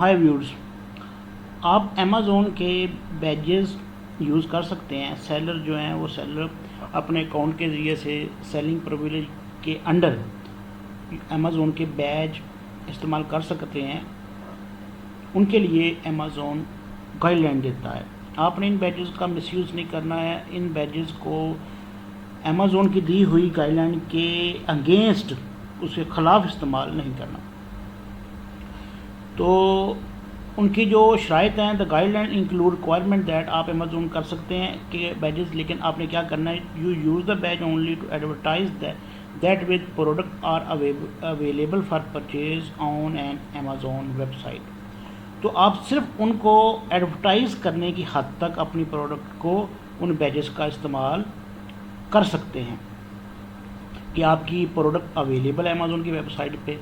हाय viewers, आप Amazon के badges use कर सकते हैं। सेलर जो हैं वो सेलर अपने अकाउंट के ज़रिए से सेलिंग प्रिविलेज के अंडर अमेज़ोन के बैज इस्तेमाल कर सकते हैं। उनके लिए अमेज़ोन गाइडलाइन देता है। आपने इन बैजेस का मिसयूज़ नहीं करना है। इन बैजेस को अमेज़ोन की दी हुई गाइडलाइन के अगेंस्ट, उसके ख़िलाफ़ इस्तेमाल नहीं करना। तो उनकी जो शराइत हैं, the guideline include requirement that आप अमेज़ोन कर सकते हैं कि बैजेस, लेकिन आपने क्या करना है, you use the badge only to advertise that with product are available for purchase on an Amazon website. तो आप सिर्फ उनको एडवर्टाइज करने की हद तक अपनी प्रोडक्ट को उन बैजेस का इस्तेमाल कर सकते हैं कि आपकी प्रोडक्ट अवेलेबल है अमेज़ोन की वेबसाइट पे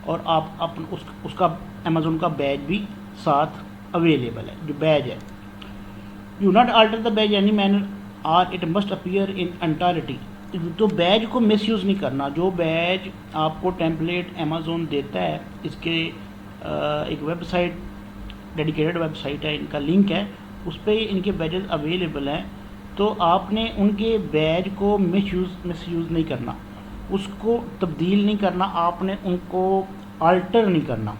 और आप उसका अमेज़ोन का बैज भी साथ अवेलेबल है। जो बैज है, you not alter the badge any manner or it must appear in entirety. तो बैज को मिसयूज़ नहीं करना। जो बैज आपको टेम्पलेट अमेज़ोन देता है, इसके एक वेबसाइट, डेडिकेटेड वेबसाइट है, इनका लिंक है, उस पर इनके बैजेस अवेलेबल हैं। तो आपने उनके बैज को मिसयूज़ नहीं करना, उसको तब्दील नहीं करना, आपने उनको अल्टर नहीं करना।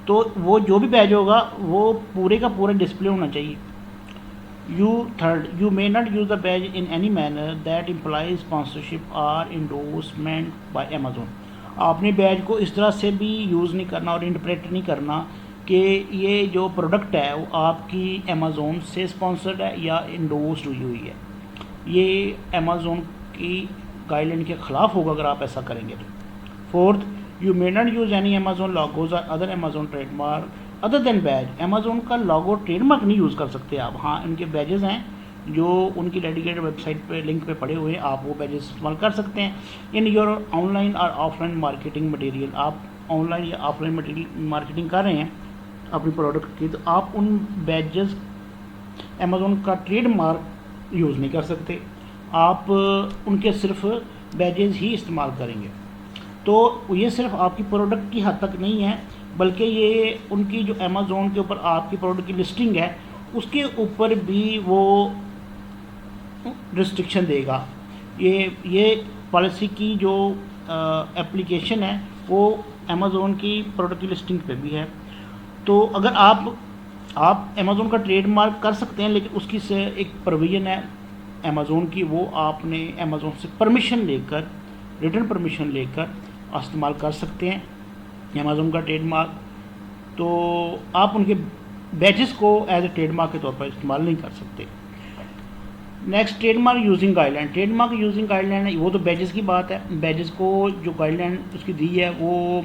तो वो जो भी बैज होगा वो पूरे का पूरा डिस्प्ले होना चाहिए। You may not use the badge in any manner that implies sponsorship or endorsement by Amazon. आपने बैज को इस तरह से भी यूज़ नहीं करना और इंटरप्रेट नहीं करना कि ये जो प्रोडक्ट है वो आपकी अमेज़ोन से स्पॉन्सर्ड है या इंडोर्स्ड हुई हुई है। ये अमेज़ोन की गाइडलाइन के ख़िलाफ़ होगा अगर आप ऐसा करेंगे तो। Fourth, you may not use any Amazon logos or other Amazon trademark other than badge. Amazon का लॉगो ट्रेडमार्क नहीं यूज़ कर सकते आप। हाँ, इनके बैजेस हैं जो उनकी डेडिकेटेड वेबसाइट पे लिंक पे पड़े हुए हैं, आप वो बैजेस इस्तेमाल कर सकते हैं। इन योर ऑनलाइन और ऑफलाइन मार्केटिंग मटेरियल, आप ऑनलाइन या ऑफलाइन मटेरियल मार्केटिंग कर रहे हैं अपनी प्रोडक्ट की, तो आप उन बैजेस अमेज़ोन का ट्रेडमार्क यूज़ नहीं कर सकते। आप उनके सिर्फ बैजेस ही इस्तेमाल करेंगे। तो ये सिर्फ आपकी प्रोडक्ट की हद तक नहीं है, बल्कि ये उनकी जो अमेज़ोन के ऊपर आपकी प्रोडक्ट की लिस्टिंग है उसके ऊपर भी वो रिस्ट्रिक्शन देगा। ये पॉलिसी की जो एप्लीकेशन है वो अमेज़ोन की प्रोडक्ट की लिस्टिंग पे भी है। तो अगर आप अमेज़ोन का ट्रेडमार्क कर सकते हैं, लेकिन उसकी से एक प्रोविज़न है अमेज़ोन की, वो आपने अमेज़ोन से परमिशन लेकर, रिटर्न परमिशन लेकर इस्तेमाल कर सकते हैं अमेज़ोन का ट्रेडमार्क। तो आप उनके बैजेस को एज ए ट्रेडमार्क के तौर पर इस्तेमाल नहीं कर सकते। Next, trademark using guideline. Trademark using guideline है, वो तो बैजेस की बात है। बैजेस को जो गाइडलाइन उसकी दी है वो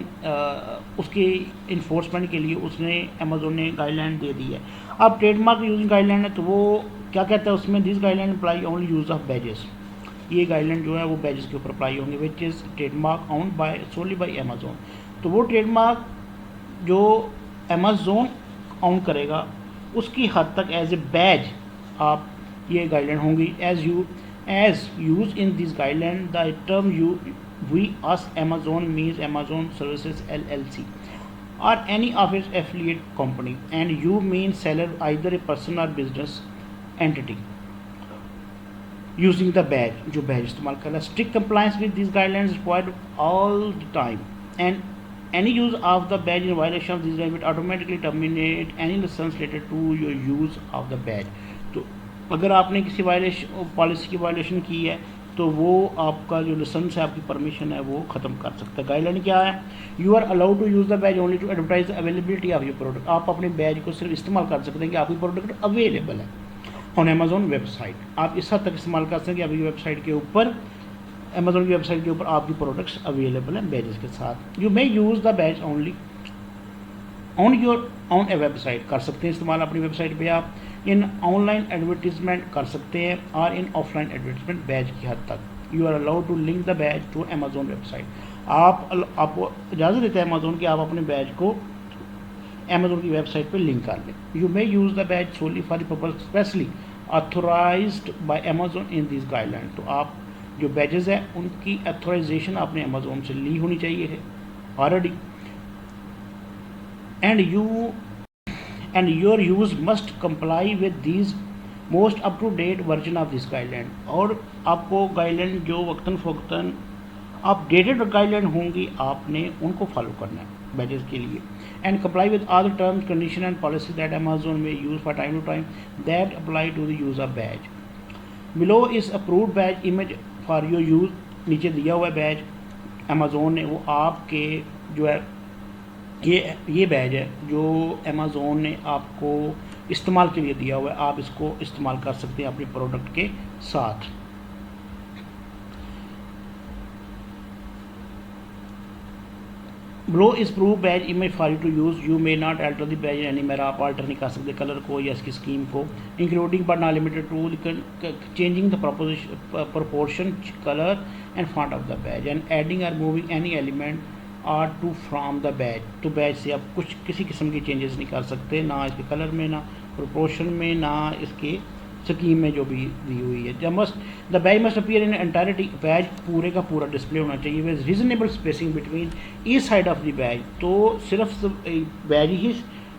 उसके इन्फोर्समेंट के लिए उसने अमेज़ोन ने गाइडलाइन दे दी है। अब ट्रेडमार्क यूजिंग गाइडलाइन है तो वो क्या कहता है उसमें, this guideline apply only use of badges. ये गाइडलाइन जो है वो बैजेस के ऊपर अप्लाई होंगे, which is trademark on by solely by Amazon. तो वो ट्रेडमार्क जो अमेज़ोन ऑन करेगा उसकी हद तक एज ए बैज आप ये गाइडलाइन होंगी। As use in this guideline the term you we us Amazon means Amazon services LLC or any of its affiliate company and you mean seller either a person or business entity using the badge. जो badge इस्तेमाल कर रहा है, strict compliance with this guidelines required all the time and any use of the badge in violation of this limit automatically terminate any license related to your use of the badge। तो अगर आपने किसी policy की violation की है तो वो आपका जो लाइसेंस है, आपकी परमिशन है, वो ख़त्म कर सकता है। गाइडलाइन क्या है, you are allowed to use the badge only to advertise the availability of your product. आप अपने बैज को सिर्फ इस्तेमाल कर सकते हैं कि आपकी प्रोडक्ट अवेलेबल है ऑन अमेज़ोन वेबसाइट। आप इस हद तक इस्तेमाल कर सकते हैं कि आपकी वेबसाइट के ऊपर, अमेज़ोन की वेबसाइट के ऊपर आपकी प्रोडक्ट्स अवेलेबल हैं बैजेस के साथ। You may use the badge only on your on a website, कर सकते हैं इस्तेमाल अपनी वेबसाइट पे। आप इन ऑनलाइन एडवर्टीजमेंट कर सकते हैं और इन ऑफलाइन एडवर्टीजमेंट बैज की हद तक। You are allowed to link the badge to Amazon website. आपको इजाज़त देते हैं अमेज़ोन कि आप अपने बैज को अमेज़ोन की वेबसाइट पे लिंक कर लें। You may use the badge solely for the purpose specially authorized by Amazon in this guideline. तो आप जो बैजेस है उनकी अथोराइजेशन आपने अमेज़ोन से ली होनी चाहिए है already. And you and your use must comply with these most up to date version of this guideline. और आपको गाइडलाइन जो वक्तन फ़वक्तन अपडेटेड गाइडलाइन होंगी आपने उनको फॉलो करना है बैजेस के लिए। And comply with all the terms condition and policy that Amazon may use for time to time that apply to the use of badge. Below is approved badge image for your use, नीचे दिया हुआ है Baij Amazon ने, वो आपके जो है ये बैज है जो अमेज़ोन ने आपको इस्तेमाल के लिए दिया हुआ है, आप इसको इस्तेमाल कर सकते हैं अपने प्रोडक्ट के साथ। Below is prove badge image for you to use, you may not alter the badge यानी मेरा आप अल्टर नहीं कर सकते कलर को या इसकी स्कीम को, including but not limited to changing the proportion colour and font of the badge and adding or moving any element or to from the badge. तो बैज से आप कुछ किसी किस्म की चेंजेस नहीं कर सकते, ना इसके कलर में, ना प्रोपोर्शन में, ना इसके स्कीम में जो भी दी हुई है। जब the badge must appear in entirety, badge पूरे का पूरा डिस्प्ले होना चाहिए with reasonable spacing between each side of the badge. तो सिर्फ बैज ही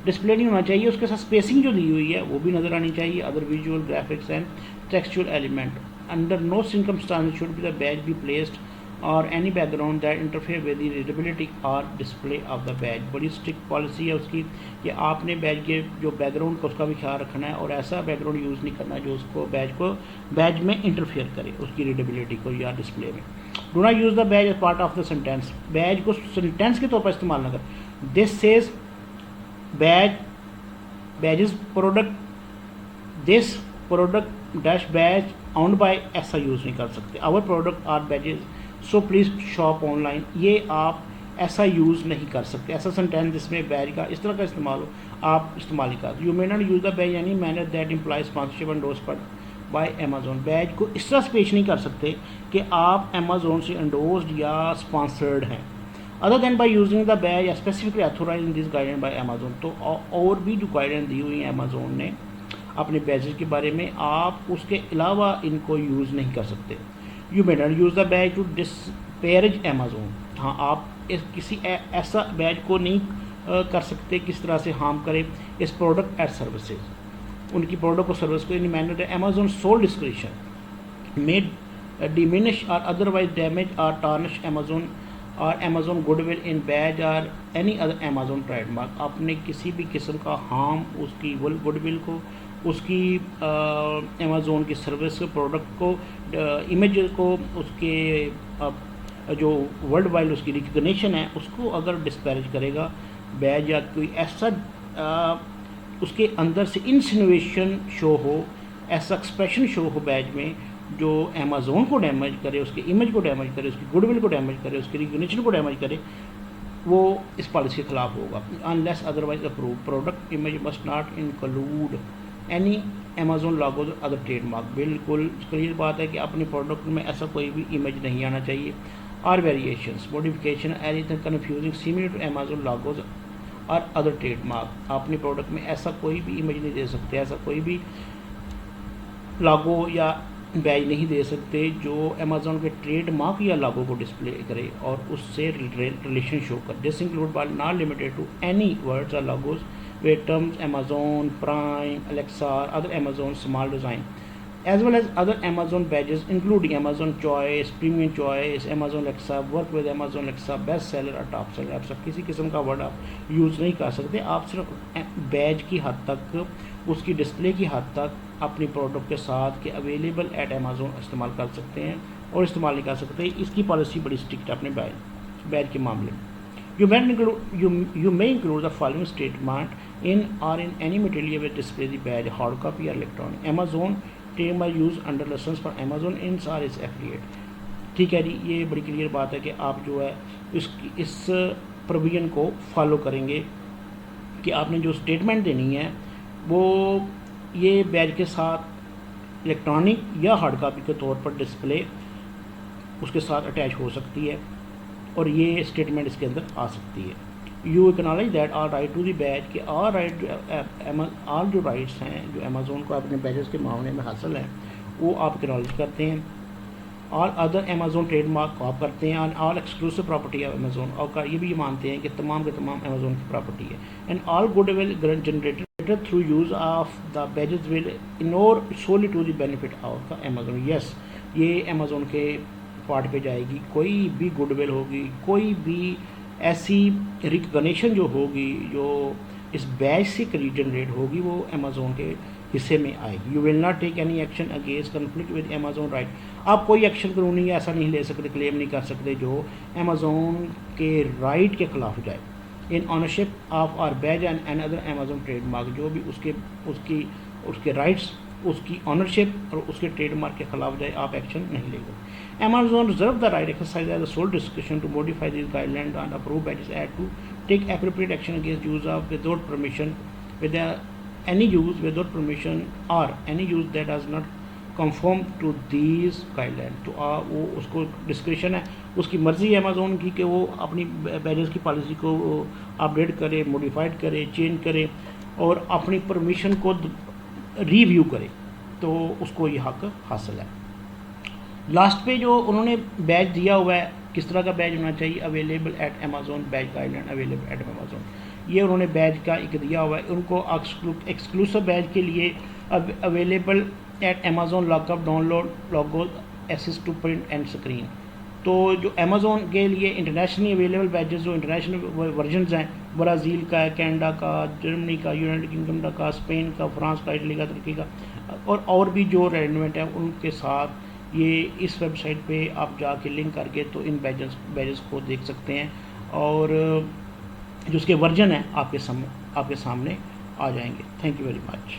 डिस्प्ले नहीं होना चाहिए, उसके साथ स्पेसिंग जो दी हुई है वो भी नज़र आनी चाहिए। Other visual graphics and textual element under no circumstance should be the badge be placed or any background that interfere with the readability or display of the badge. बड़ी स्ट्रिक्ट पॉलिसी है उसकी कि आपने बैज के जो बैकग्राउंड को उसका भी ख्याल रखना है और ऐसा बैकग्राउंड यूज़ नहीं करना जो उसको बैज में इंटरफेयर करे उसकी रीडेबिलिटी को या डिस्प्ले में। Do not use the badge as part of the sentence, badge को सेंटेंस के तौर पर इस्तेमाल न कर। This says badges product, this product dash badge owned by, ऐसा यूज़ नहीं कर सकते। Our product are badges so please shop online, ये आप ऐसा यूज़ नहीं कर सकते। ऐसा सेंटेंस जिसमें बैज का इस तरह का इस्तेमाल हो आप इस्तेमाल नहीं कर। You may not use the badge any manner that implies sponsorship endorsement by Amazon, badge को इस तरह से पेश नहीं कर सकते कि आप अमेजोन से एंडोर्स्ड या स्पॉन्सर्ड हैं। Other than by using the badge specifically authorize in this guidance by Amazon. तो और भी जो गाइडेंस दी हुई है अमेजोन ने अपने बैजेस के बारे में, आप उसके अलावा इनको यूज़ नहीं कर सकते। You may not use the badge to disparage Amazon, हाँ आप किसी ऐसा बैज को नहीं कर सकते किस तरह से हार्म करे इस प्रोडक्ट एंड सर्विसेज, उनकी प्रोडक्ट और सर्विस को in manner Amazon sole description may diminish और अदरवाइज डैमेज और टार्निश अमेजोन और अमेजोन गुडविल इन बैज और एनी अदर अमेजोन ट्रेडमार्क। आपने किसी भी किस्म का हार्म उसकी गुडविल को, उसकी अमेज़ोन की सर्विस के प्रोडक्ट को, इमेज को, उसके जो वर्ल्ड वाइड उसकी रिकग्निशन है उसको अगर डिस्पैरेज करेगा बैज या कोई ऐसा उसके अंदर से इंसिनुएशन शो हो, ऐसा एक्सप्रेशन शो हो बैज में जो अमेज़ोन को डैमेज करे, उसके इमेज को डैमेज करे, उसकी गुडविल को डैमेज करे, उसकी रिकग्निशन को डैमेज करे, वो इस पॉलिसी के खिलाफ होगा। Unless otherwise approve product image must not include any Amazon logos or other trademark. बिल्कुल क्लियर बात है कि अपने प्रोडक्ट में ऐसा कोई भी इमेज नहीं आना चाहिए। और variations modification anything confusing similar to Amazon logos or other trademark. अपने प्रोडक्ट में ऐसा कोई भी इमेज नहीं दे सकते, ऐसा कोई भी लॉगो या बैज नहीं दे सकते जो अमेजोन के ट्रेडमार्क या लॉगो को डिस्प्ले करे और उससे रिलेशन शो कर। This include but not limited to any words और logos with terms Amazon, Prime, Alexa, or other Amazon small design, as well as other Amazon badges including Amazon Choice, Premium Choice, Amazon Alexa, work with Amazon Alexa, best seller और top seller. आप सब किसी किस्म का word आप use नहीं कर सकते, आप सिर्फ बैज की हद तक, उसकी डिस्प्ले की हद तक अपनी प्रोडक्ट के साथ के अवेलेबल एट अमेजोन इस्तेमाल कर सकते हैं और इस्तेमाल नहीं कर सकते। इसकी पॉलिसी बड़ी स्ट्रिक्ट है अपने बैज के मामले में। You may include the following statement in or in any material with display the badge, hard copy or electronic. Amazon trademark used under license for Amazon Inc. or its affiliate। ठीक है जी, ये बड़ी clear बात है कि आप जो है इस प्रोविजन को फॉलो करेंगे कि आपने जो स्टेटमेंट देनी है वो ये बैज के साथ इलेक्ट्रॉनिक या हार्ड कॉपी के तौर पर डिस्प्ले उसके साथ अटैच हो सकती है और ये स्टेटमेंट इसके अंदर आ सकती है। You acknowledge that all right to the badge के ऑल जो राइट्स हैं जो अमेजोन को अपने बैजेस के मामले में हासिल हैं वो आप एक्नॉलेज करते हैं। ऑल अदर अमेजोन ट्रेडमार्क को आप करते हैं और all exclusive property of Amazon और ये भी मानते हैं कि तमाम के तमाम अमेजोन की प्रॉपर्टी है। And all goodwill generated through use of the badges will inure solely to the benefit of the Amazon. Yes, ये Amazon के पार्ट पे जाएगी, कोई भी गुडविल होगी, कोई भी ऐसी रिकग्निशन जो होगी, जो इस बैच से जनरेट होगी, वो Amazon के हिस्से में आएगी. You will not take any action against conflict with Amazon right. आप कोई एक्शन कानूनी ऐसा नहीं ले सकते, क्लेम नहीं कर सकते जो Amazon के राइट के खिलाफ जाए. In ownership of our badge and other Amazon trademark, जो भी उसके राइट्स, उसकी ऑनरशिप और उसके ट्रेडमार्क के खिलाफ जाए, आप एक्शन नहीं लेंगे. Amazon reserve the right exercise as a sole discretion to modify these guidelines and approve badges and to take appropriate action against use of without permission, any use without permission or any use that does not conform to these guidelines. तो वो उसको description है, उसकी मर्ज़ी है Amazon की कि वो अपनी बैजेस की पॉलिसी को अपडेट करे, मॉडिफाइड करे, चेंज करे और अपनी परमिशन को रिव्यू करे, तो उसको ये हक हासिल है. लास्ट पे जो उन्होंने बैज दिया हुआ है, किस तरह का बैज होना चाहिए, available at Amazon, badge guideline available at Amazon, ये उन्होंने बैज का एक दिया हुआ है. उनको एक्सक्लूसिव बैज के लिए available at Amazon lockup download logo assist to print and screen. तो जो Amazon के लिए इंटरनेशनली अवेलेबल बैजेस, जो इंटरनेशनल वर्जन्स हैं, ब्राज़ील का, कनाडा का, जर्मनी का, यूनाइटेड किंगडम का, स्पेन का, फ्रांस का, इटली का, तुर्की का और भी जो रेलिवेंट है, उनके साथ ये इस वेबसाइट पे आप जाके लिंक करके तो इन बैजेस को देख सकते हैं और जो उसके वर्जन है आपके सामने आ जाएंगे. Thank you very much.